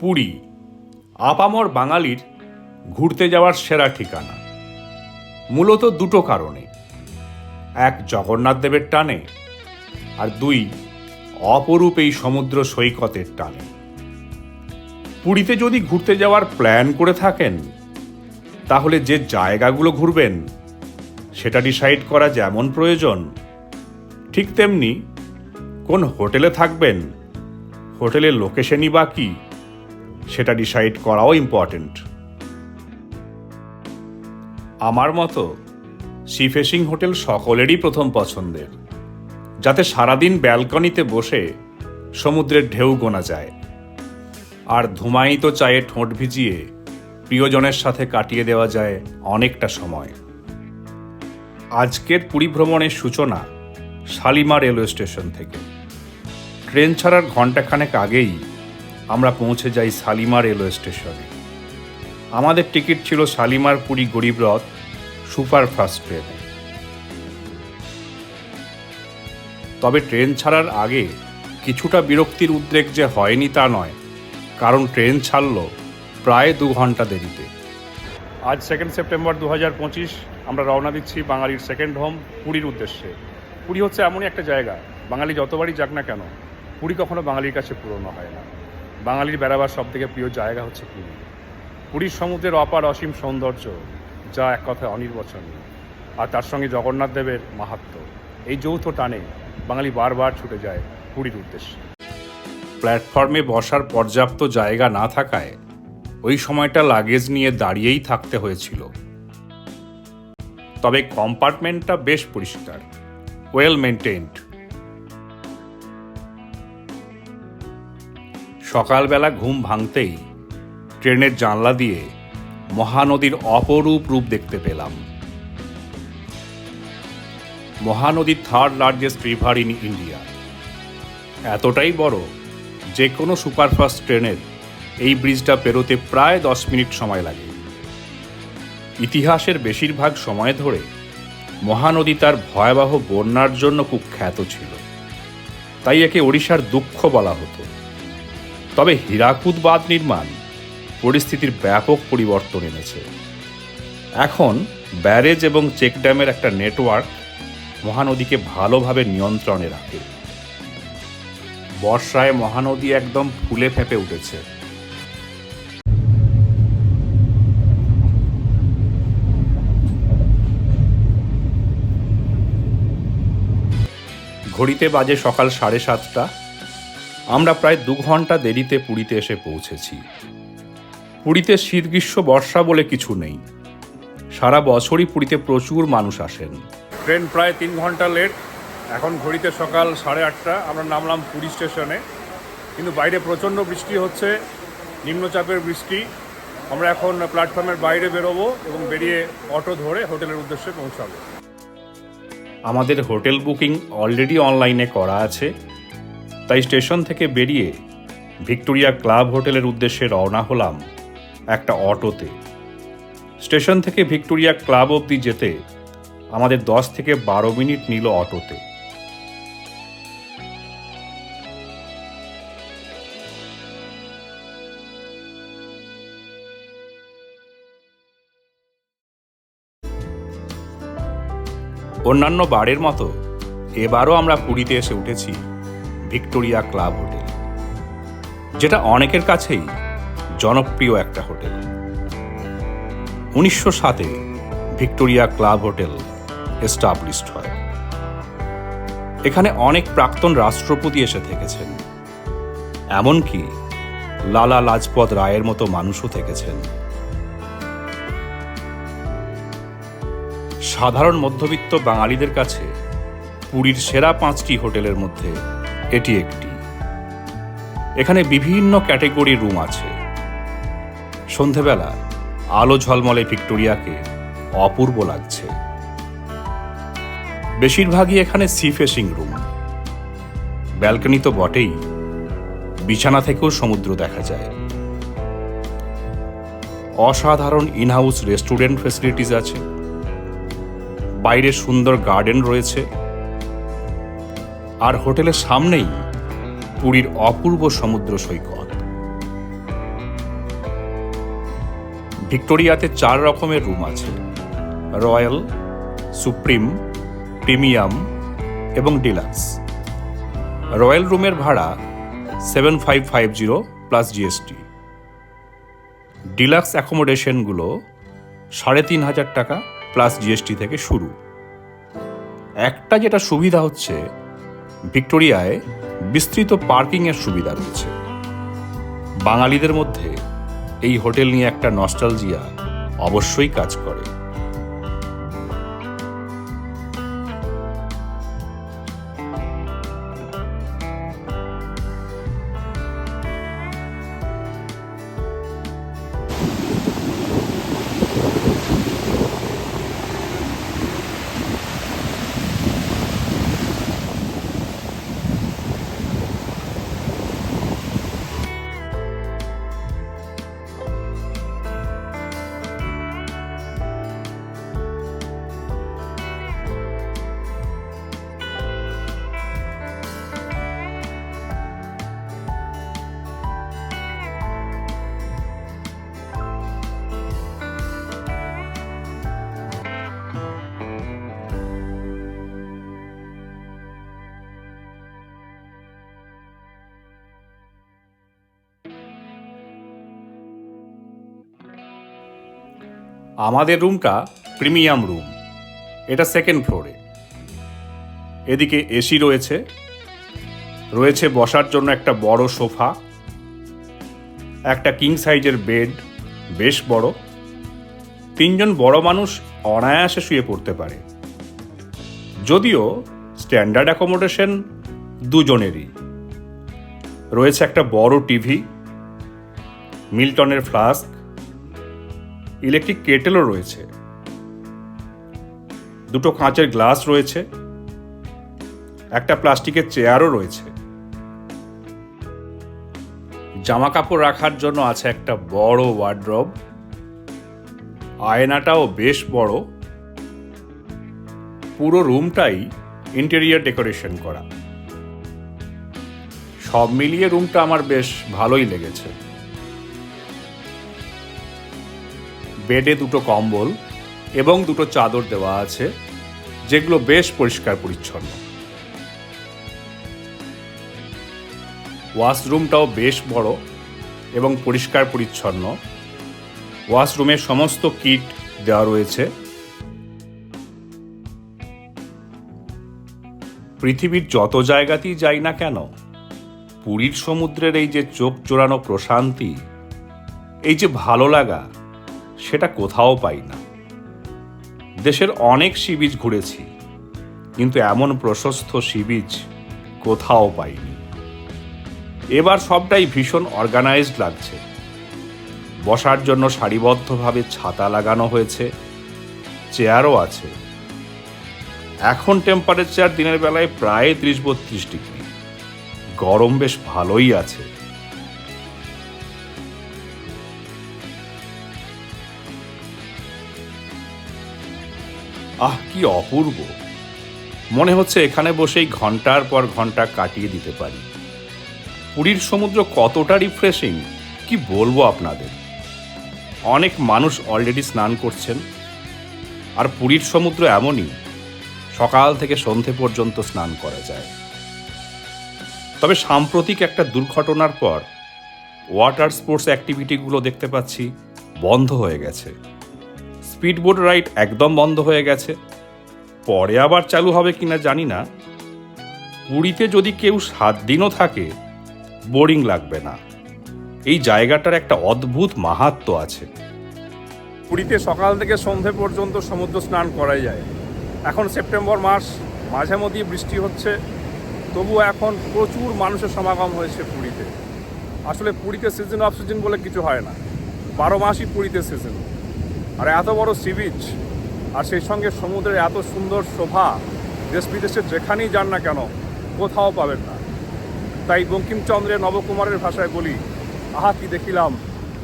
পুরী আপামর বাঙালির ঘুরতে যাওয়ার সেরা ঠিকানা। মূলত দুটো কারণে, এক জগন্নাথ দেবের টানে, আর দুই অপরূপ এই সমুদ্র সৈকতের টানে। পুরীতে যদি ঘুরতে যাওয়ার প্ল্যান করে থাকেন, তাহলে যে জায়গাগুলো ঘুরবেন সেটা ডিসাইড করা যেমন প্রয়োজন, ঠিক তেমনি কোন হোটেলে থাকবেন, হোটেলের লোকেশনই বা কি সেটা ডিসাইড করাও ইম্পর্টেন্ট। আমার মতো সি ফেসিং হোটেল সকলেরই প্রথম পছন্দের, যাতে সারাদিন ব্যালকনিতে বসে সমুদ্রের ঢেউ গোনা যায় আর ধুমায়িত চায়ে ঠোঁট ভিজিয়ে প্রিয়জনের সাথে কাটিয়ে দেওয়া যায় অনেকটা সময়। আজকের পুরী ভ্রমণের সূচনা শালিমার রেলওয়ে স্টেশন থেকে। ট্রেন ছাড়ার ঘণ্টাখানেক আগেই আমরা পৌঁছে যাই শালিমার রেলওয়ে স্টেশনে। আমাদের টিকিট ছিল শালিমার পুরী গরিব রথ সুপারফাস্ট ট্রেনে। তবে ট্রেন ছাড়ার আগে কিছুটা বিরক্তির উদ্রেক যে হয়নি তা নয়, কারণ ট্রেন ছাড়ল প্রায় 2 ঘন্টা দেরিতে। আজ 2 সেপ্টেম্বর 2025 আমরা রওনা দিচ্ছি বাঙালির সেকেন্ড হোম পুরীর উদ্দেশ্যে। পুরী হচ্ছে এমনই একটা জায়গা, বাঙালি যতবারই যাক না কেন, পুরী কখনো বাঙালির কাছে পুরনো হয় না। বাঙালির বেড়াবার সবথেকে প্রিয় জায়গা হচ্ছে পুরী। পুরীর সমুদ্রের অপার অসীম সৌন্দর্য, যা এক কথায় অনির্বচনীয়, আর তার সঙ্গে জগন্নাথ দেবের মাহাত্ম্য, এই যৌথ টানে বাঙালি বারবার ছুটে যায় পুরীর উদ্দেশ্যে। প্ল্যাটফর্মে বসার পর্যাপ্ত জায়গা না থাকায় ওই সময়টা লাগেজ নিয়ে দাঁড়িয়েই থাকতে হয়েছিল। তবে কম্পার্টমেন্টটা বেশ পরিষ্কার, ওয়েল মেনটেইনড। সকালবেলা ঘুম ভাঙতেই ট্রেনের জানলা দিয়ে মহানদীর অপরূপ রূপ দেখতে পেলাম। Mahanadi third largest river in India. এতটাই বড় যে কোনো সুপারফাস্ট ট্রেনের এই ব্রিজটা পেরোতে প্রায় 10 মিনিট সময় লাগে। ইতিহাসের বেশিরভাগ সময় ধরে মহানদী তার ভয়াবহ বন্যার জন্য কুখ্যাত ছিল, তাই একে ওড়িশার দুঃখ বলা হতো। তবে হীরাকুদ বাঁধ নির্মাণ পরিস্থিতির ব্যাপক পরিবর্তন এনেছে। এখন ব্যারেজ এবং চেক ড্যামের একটা নেটওয়ার্ক মহানদীকে ভালোভাবে নিয়ন্ত্রণে রাখে। বর্ষায় মহানদী একদম ফুলে ফেঁপে উঠেছে। ঘড়িতে বাজে সকাল 7:30। আমরা প্রায় 2 ঘন্টা দেরিতে পুরীতে এসে পৌঁছেছি। পুরীতে শীত গ্রীষ্ম বর্ষা বলে কিছু নেই, সারা বছরই পুরীতে প্রচুর মানুষ আসেন। ট্রেন প্রায় 3 ঘন্টা লেট। এখন ঘড়িতে সকাল 8:30। আমরা নামলাম পুরী স্টেশনে, কিন্তু বাইরে প্রচণ্ড বৃষ্টি হচ্ছে, নিম্নচাপের বৃষ্টি। আমরা এখন প্ল্যাটফর্মের বাইরে বেরোবো এবং বেরিয়ে অটো ধরে হোটেলের উদ্দেশ্যে পৌঁছাবো। আমাদের হোটেল বুকিং অলরেডি অনলাইনে করা আছে, তাই স্টেশন থেকে বেরিয়ে ভিক্টোরিয়া ক্লাব হোটেলের উদ্দেশ্যে রওনা হলাম একটা অটোতে। স্টেশন থেকে ভিক্টোরিয়া ক্লাব অবধি যেতে আমাদের 10 থেকে 12 মিনিট নিল অটোতে। অন্যান্য বারের মতো এবারও আমরা পুরীতে এসে উঠেছি ভিক্টোরিয়া ক্লাব হোটেল, যেটা অনেকের কাছেই জনপ্রিয় একটা হোটেল। 1907-এ ভিক্টোরিয়া ক্লাব হোটেল এস্টাবলিশড হয়। এখানে অনেক প্রাক্তন রাষ্ট্রপতি এসে থেকেছেন, এমনকি লালা লাজপত রায়ের মতো মানুষও থেকেছেন। সাধারণ মধ্যবিত্ত বাঙালিদের কাছে পুরীর সেরা 5টি হোটেলের মধ্যে এটি একটি। এখানে বিভিন্ন ক্যাটেগরির রুম আছে। সন্ধেবেলা আলো ঝলমলে ভিক্টোরিয়াকে অপূর্ব লাগছে। বেশিরভাগই এখানে সি ফেসিং রুম। ব্যালকনি তো বটেই, বিছানা থেকেও সমুদ্র দেখা যায়। অসাধারণ ইনহাউস রেস্টুরেন্ট ফেসিলিটিস আছে। বাইরে সুন্দর গার্ডেন রয়েছে, আর হোটেলের সামনেই পুরীর অপূর্ব সমুদ্র সৈকত। ভিক্টোরিয়াতে 4 রকমের রুম আছে: রয়্যাল, সুপ্রিম, প্রিমিয়াম এবং ডিলাক্স। রয়্যাল রুমের ভাড়া 7550 প্লাস জিএসটি। ডিলাক্স অ্যাকোমোডেশনগুলো 3500 টাকা প্লাস জিএসটি থেকে শুরু। একটা যেটা সুবিধা হচ্ছে, ভিক্টোরিয়ায় বিস্তৃত পার্কিংয়ের সুবিধা রয়েছে। বাঙালিদের মধ্যে এই হোটেল নিয়ে একটা নস্টালজিয়া অবশ্যই কাজ করে। আমাদের রুমটা প্রিমিয়াম রুম। এটা সেকেন্ড ফ্লোরে। এদিকে এসি রয়েছে, রয়েছে বসার জন্য একটা বড় সোফা, একটা কিং সাইজের বেড, বেশ বড়। 3 জন বড় মানুষ অনায়াসে শুয়ে পড়তে পারে। যদিও স্ট্যান্ডার্ড অ্যাকোমোডেশন 2 জনেরই। রয়েছে একটা বড় টিভি, মিল্টনের ফ্লাস্ক, ইলেকট্রিক কেটেলও রয়েছে, 2টো কাঁচের গ্লাস রয়েছে, একটা প্লাস্টিকের চেয়ারও রয়েছে। জামা কাপড় রাখার জন্য আছে একটা বড় ওয়ার্ড্রব। আয়নাটাও বেশ বড়। পুরো রুমটাই ইন্টেরিয়র ডেকোরেশন করা। সব মিলিয়ে রুমটা আমার বেশ ভালোই লেগেছে। বেডে 2টো কম্বল এবং 2টো চাদর দেওয়া আছে, যেগুলো বেশ পরিষ্কার পরিচ্ছন্ন। ওয়াশরুমটাও বেশ বড় এবং পরিষ্কার পরিচ্ছন্ন। ওয়াশরুমের সমস্ত কিট দেওয়া রয়েছে। পৃথিবীর যত জায়গাতেই যাই না কেন, পুরীর সমুদ্রের এই যে চোখ জোড়ানো প্রশান্তি, এই যে ভালো লাগা, সেটা কোথাও পাই না। দেশের অনেক সি বিচ ঘুরেছি, কিন্তু এমন প্রশস্ত সি বিচ কোথাও পাইনি। এবার সবটাই ভীষণ অর্গানাইজড লাগছে। বসার জন্য সারিবদ্ধভাবে ছাতা লাগানো হয়েছে, চেয়ারও আছে। এখন টেম্পারেচার দিনের বেলায় প্রায় 30-32 ডিগ্রি। গরম বেশ ভালোই আছে। আহ, কি অপূর্ব! মনে হচ্ছে এখানে বসেই ঘন্টার পর ঘন্টা কাটিয়ে দিতে পারি। পুরীর সমুদ্র কতটা রিফ্রেশিং কি বলবো আপনাদের। অনেক মানুষ অলরেডি স্নান করছেন। আর পুরীর সমুদ্র এমনই, সকাল থেকে সন্ধে পর্যন্ত স্নান করা যায়। তবে সাম্প্রতিক একটা দুর্ঘটনার পর ওয়াটার স্পোর্টস অ্যাক্টিভিটিগুলো দেখতে পাচ্ছি বন্ধ হয়ে গেছে। স্পিডবোট রাইড একদম বন্ধ হয়ে গেছে। পরে আবার চালু হবে কিনা জানি না। পুরীতে যদি কেউ 7 দিনও থাকে, বোরিং লাগবে না। এই জায়গাটার একটা অদ্ভুত মাহাত্ম্য আছে। পুরীতে সকাল থেকে সন্ধে পর্যন্ত সমুদ্র স্নান করাই যায়। এখন সেপ্টেম্বর মাস, মাঝে মধ্যেই বৃষ্টি হচ্ছে, তবুও এখন প্রচুর মানুষের সমাগম হয়েছে পুরীতে। আসলে পুরীতে সিজন অফ সিজন বলে কিছু হয় না, 12 মাসই পুরীতে সিজন। আর এত বড় সি বিচ, আর সেই সঙ্গে সমুদ্রের এত সুন্দর শোভা, দেশ বিদেশে যেখানেই যান না কেন কোথাও পাবেন না। তাই বঙ্কিমচন্দ্রের নবকুমারের ভাষায় বলি, আহা কি দেখিলাম,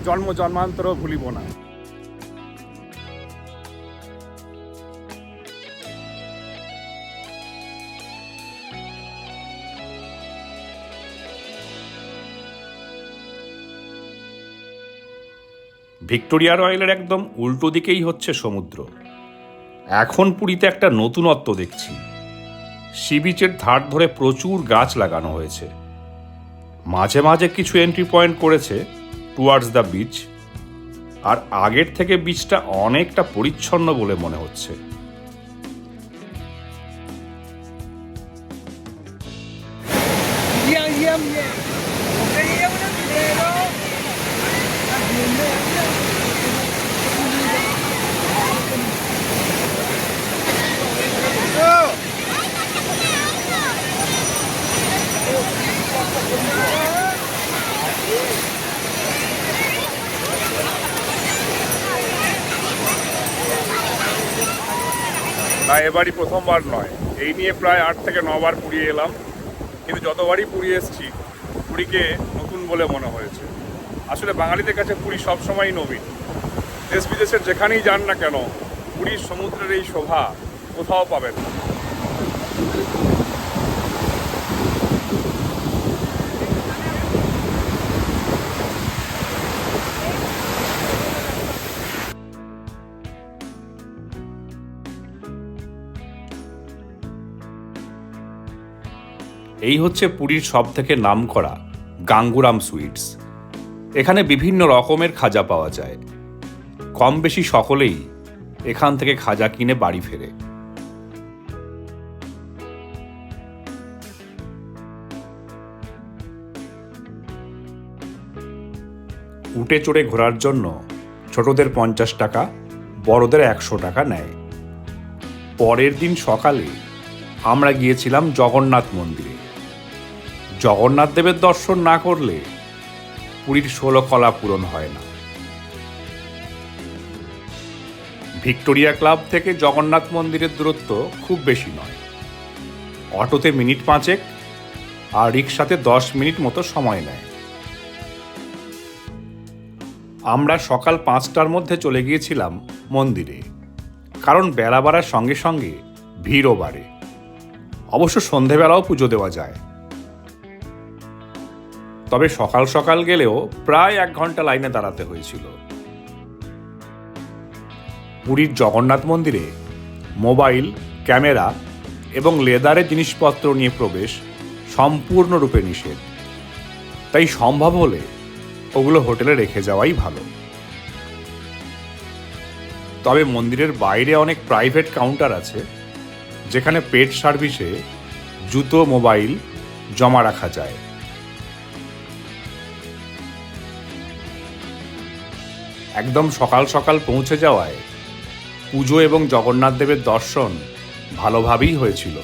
জন্ম জন্মান্তরও ভুলিব না। ভিক্টোরিয়া রয়্যালের একদম উল্টো দিকেই হচ্ছে সমুদ্র। এখন পুরীতে একটা নতুনত্ব দেখছি। সি বিচের ধার ধরে প্রচুর গাছ লাগানো হয়েছে। মাঝে মাঝে কিছু এন্ট্রি পয়েন্ট করেছে টুয়ার্ডস দ্য বিচ, আর আগের থেকে বিচটা অনেকটা পরিচ্ছন্ন বলে মনে হচ্ছে। না, এবারই প্রথমবার নয়, এই নিয়ে প্রায় 8 থেকে 9 বার পুরী এলাম, কিন্তু যতবারই পুরী এসেছি পুরীকে নতুন বলে মনে হয়েছে। আসলে বাঙালিদের কাছে পুরী সবসময়ই নবীন। দেশ বিদেশের যেখানেই যান না কেন, পুরীর সমুদ্রের এই শোভা কোথাও পাবেন না। এই হচ্ছে পুরীর সব থেকে নামকরা গাঙ্গুরাম সুইটস। এখানে বিভিন্ন রকমের খাজা পাওয়া যায়। কম বেশি সকলেই এখান থেকে খাজা কিনে বাড়ি ফেরে। উটে চড়ে ঘোরার জন্য ছোটদের 50 টাকা, বড়দের 100 টাকা নেয়। পরের দিন সকালে আমরা গিয়েছিলাম জগন্নাথ মন্দিরে। জগন্নাথ দেবের দর্শন না করলে পুরীর 16 কলা পূরণ হয় না। ভিক্টোরিয়া ক্লাব থেকে জগন্নাথ মন্দিরের দূরত্ব খুব বেশি নয়। অটোতে মিনিট 5 আর রিক্সাতে 10 মিনিট মতো সময় নেয়। আমরা সকাল 5টার মধ্যে চলে গিয়েছিলাম মন্দিরে, কারণ বেলা বাড়ার সঙ্গে সঙ্গে ভিড়ও বাড়ে। অবশ্য সন্ধেবেলাও পুজো দেওয়া যায়, তবে সকাল সকাল গেলেও প্রায় 1 ঘন্টা লাইনে দাঁড়াতে হয়েছিল। পুরীর জগন্নাথ মন্দিরে মোবাইল, ক্যামেরা এবং লেদারের জিনিসপত্র নিয়ে প্রবেশ সম্পূর্ণরূপে নিষেধ। তাই সম্ভব হলে ওগুলো হোটেলে রেখে যাওয়াই ভালো। তবে মন্দিরের বাইরে অনেক প্রাইভেট কাউন্টার আছে, যেখানে পেড সার্ভিসে জুতো, মোবাইল জমা রাখা যায়। একদম সকাল সকাল পৌঁছে যাওয়ায় পুজো এবং জগন্নাথ দেবের দর্শন ভালোভাবেই হয়েছিল।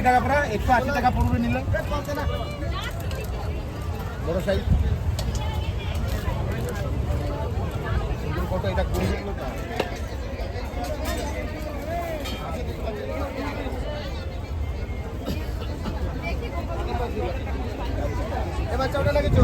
$220 para 180 টাকা পড়বে নিলাম বড় সাইজ। কত এটা 20 এবার চওড়া লাগেছো